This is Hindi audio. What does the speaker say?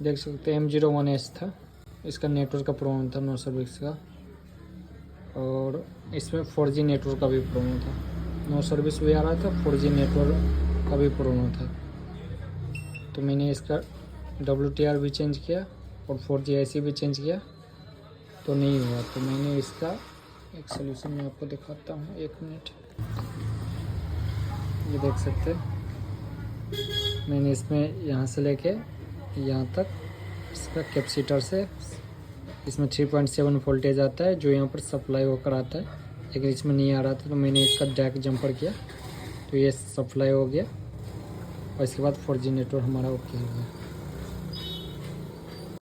देख सकते हैं M01S था, इसका नेटवर्क का प्रॉब्लम था, नो सर्विस का। और इसमें 4G नेटवर्क का भी प्रॉब्लम था, नो सर्विस भी आ रहा था, 4G नेटवर्क का भी प्रॉब्लम था। तो मैंने इसका WTR भी चेंज किया और 4G IC भी चेंज किया तो नहीं हुआ। तो मैंने इसका एक सोल्यूशन मैं आपको दिखाता हूँ, 1 मिनट। ये देख सकते हैं मैंने इसमें यहाँ से लेके यहाँ तक इसका कैपेसिटर से इसमें 3.7 वोल्टेज आता है जो यहाँ पर सप्लाई होकर आता है, लेकिन इसमें नहीं आ रहा था। तो मैंने इसका जैक जंपर किया तो ये सप्लाई हो गया और इसके बाद 4G नेटवर्क हमारा ओके हो गया।